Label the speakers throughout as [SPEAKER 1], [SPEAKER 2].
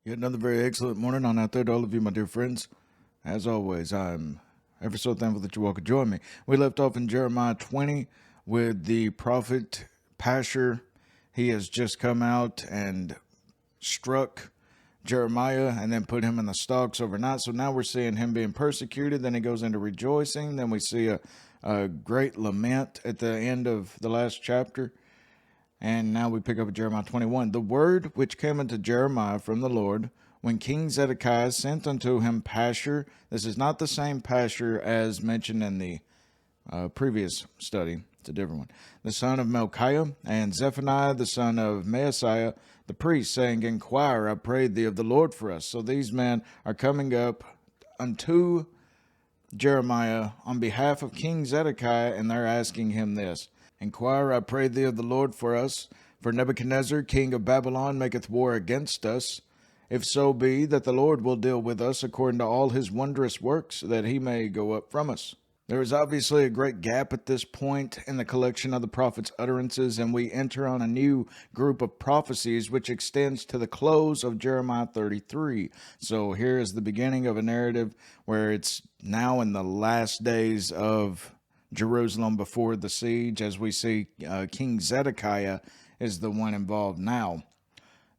[SPEAKER 1] Yet another very excellent morning on out there to all of you, my dear friends. As always, I'm ever so thankful that you all could join me. We left off in Jeremiah 20 with the prophet Pashur. He has just come out and struck Jeremiah and then put him in the stocks overnight. So now we're seeing him being persecuted. Then he goes into rejoicing. Then we see a great lament at the end of the last chapter. And now we pick up at Jeremiah 21. The word which came unto Jeremiah from the Lord, when King Zedekiah sent unto him Pashur. This is not the same Pashur as mentioned in the previous study. It's a different one. The son of Melchiah, and Zephaniah, the son of Maaseiah, the priest, saying, Inquire, I pray thee, of the Lord for us. So these men are coming up unto Jeremiah on behalf of King Zedekiah, and they're asking him this. Inquire, I pray thee, of the Lord for us, for Nebuchadnezzar, king of Babylon, maketh war against us. If so be that the Lord will deal with us according to all his wondrous works, that he may go up from us. There is obviously a great gap at this point in the collection of the prophet's utterances, and we enter on a new group of prophecies which extends to the close of Jeremiah 33. So here is the beginning of a narrative where it's now in the last days of Jerusalem before the siege, as we see King Zedekiah is the one involved now.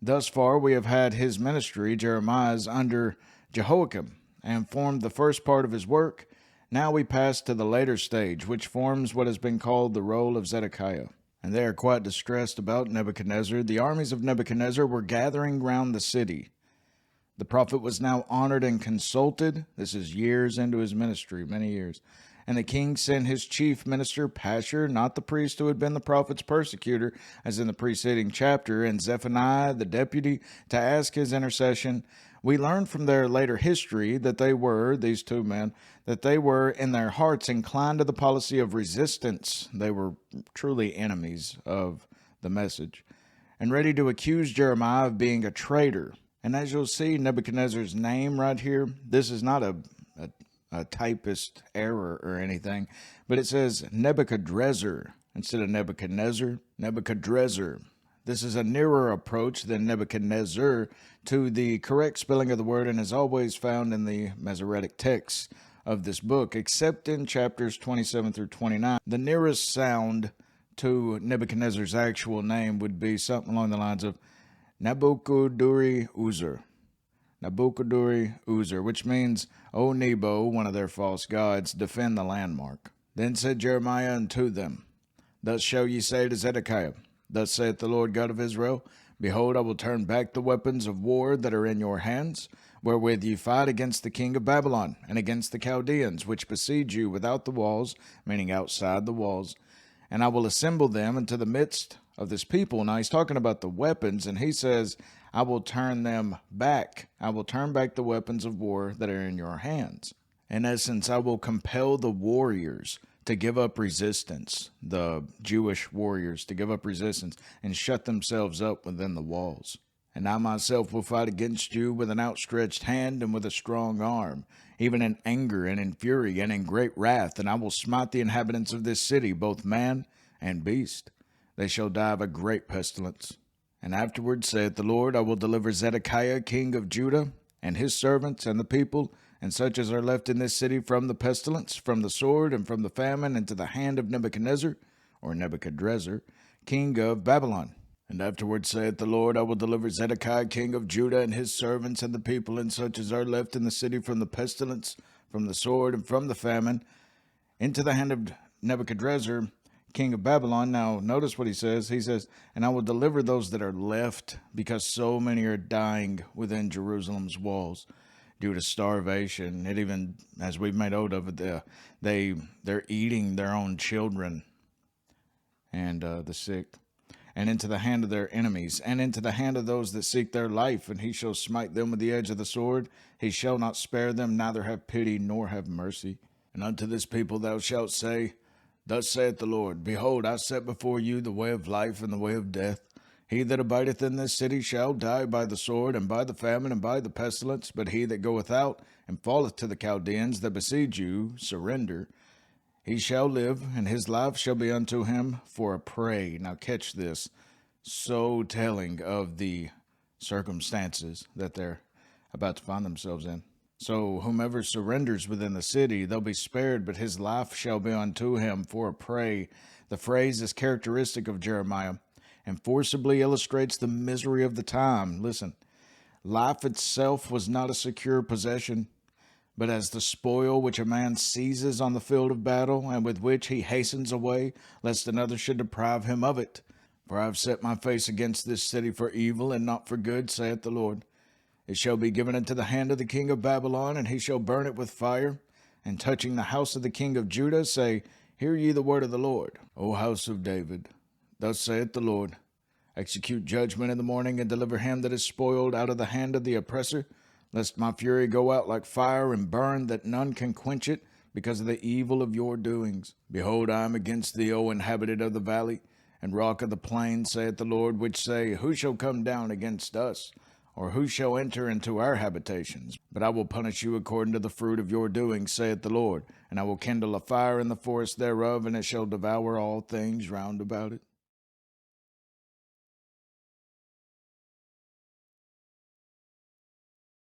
[SPEAKER 1] Thus far, we have had his ministry, Jeremiah's, under Jehoiakim, and formed the first part of his work. Now we pass to the later stage, which forms what has been called the role of Zedekiah. And they are quite distressed about Nebuchadnezzar. The armies of Nebuchadnezzar were gathering round the city. The prophet was now honored and consulted. This is years into his ministry, many years. And the king sent his chief minister, Pashur, not the priest who had been the prophet's persecutor, as in the preceding chapter, and Zephaniah, the deputy, to ask his intercession. We learn from their later history that they were, these two men, that they were in their hearts inclined to the policy of resistance. They were truly enemies of the message, and ready to accuse Jeremiah of being a traitor. And as you'll see, Nebuchadnezzar's name right here, this is not a typist error or anything, but it says Nebuchadnezzar instead of Nebuchadnezzar. Nebuchadnezzar. This is a nearer approach than Nebuchadnezzar to the correct spelling of the word, and is always found in the Masoretic texts of this book, except in chapters 27 through 29. The nearest sound to Nebuchadnezzar's actual name would be something along the lines of Nabuchodonosor. Nabuchodonosor, which means, O Nebo, one of their false gods, defend the landmark. Then said Jeremiah unto them, Thus shall ye say to Zedekiah, Thus saith the Lord God of Israel, Behold, I will turn back the weapons of war that are in your hands, wherewith ye fight against the king of Babylon, and against the Chaldeans, which besiege you without the walls, meaning outside the walls, and I will assemble them into the midst of this people. Now he's talking about the weapons, and he says, I will turn them back. I will turn back the weapons of war that are in your hands. In essence, I will compel the warriors to give up resistance, the Jewish warriors to give up resistance and shut themselves up within the walls. And I myself will fight against you with an outstretched hand and with a strong arm, even in anger and in fury and in great wrath, and I will smite the inhabitants of this city, both man and beast. They shall die of a great pestilence. And afterward, saith the Lord, I will deliver Zedekiah, king of Judah, and his servants, and the people, and such as are left in this city from the pestilence, from the sword, and from the famine, into the hand of Nebuchadnezzar, or Nebuchadnezzar, king of Babylon. And afterward, saith the Lord, I will deliver Zedekiah, king of Judah, and his servants, and the people, and such as are left in the city from the pestilence, from the sword, and from the famine, into the hand of Nebuchadnezzar, king of Babylon. Now, notice what he says. He says, and I will deliver those that are left, because so many are dying within Jerusalem's walls due to starvation. It even, as we've made note of it, they're eating their own children and the sick, and into the hand of their enemies, and into the hand of those that seek their life. And he shall smite them with the edge of the sword. He shall not spare them, neither have pity, nor have mercy. And unto this people thou shalt say, Thus saith the Lord, Behold, I set before you the way of life and the way of death. He that abideth in this city shall die by the sword, and by the famine, and by the pestilence. But he that goeth out, and falleth to the Chaldeans that besiege you, surrender. He shall live, and his life shall be unto him for a prey. Now catch this. So telling of the circumstances that they're about to find themselves in. So whomever surrenders within the city, they'll be spared, but his life shall be unto him for a prey. The phrase is characteristic of Jeremiah and forcibly illustrates the misery of the time. Listen, life itself was not a secure possession, but as the spoil which a man seizes on the field of battle, and with which he hastens away, lest another should deprive him of it. For I have set my face against this city for evil, and not for good, saith the Lord. It shall be given into the hand of the king of Babylon, and he shall burn it with fire. And touching the house of the king of Judah, say, Hear ye the word of the Lord, O house of David. Thus saith the Lord, Execute judgment in the morning, and deliver him that is spoiled out of the hand of the oppressor, lest my fury go out like fire, and burn, that none can quench it, because of the evil of your doings. Behold, I am against thee, O inhabited of the valley, and rock of the plain, saith the Lord, which say, Who shall come down against us? Or who shall enter into our habitations? But I will punish you according to the fruit of your doings, saith the Lord. And I will kindle a fire in the forest thereof, and it shall devour all things round about it.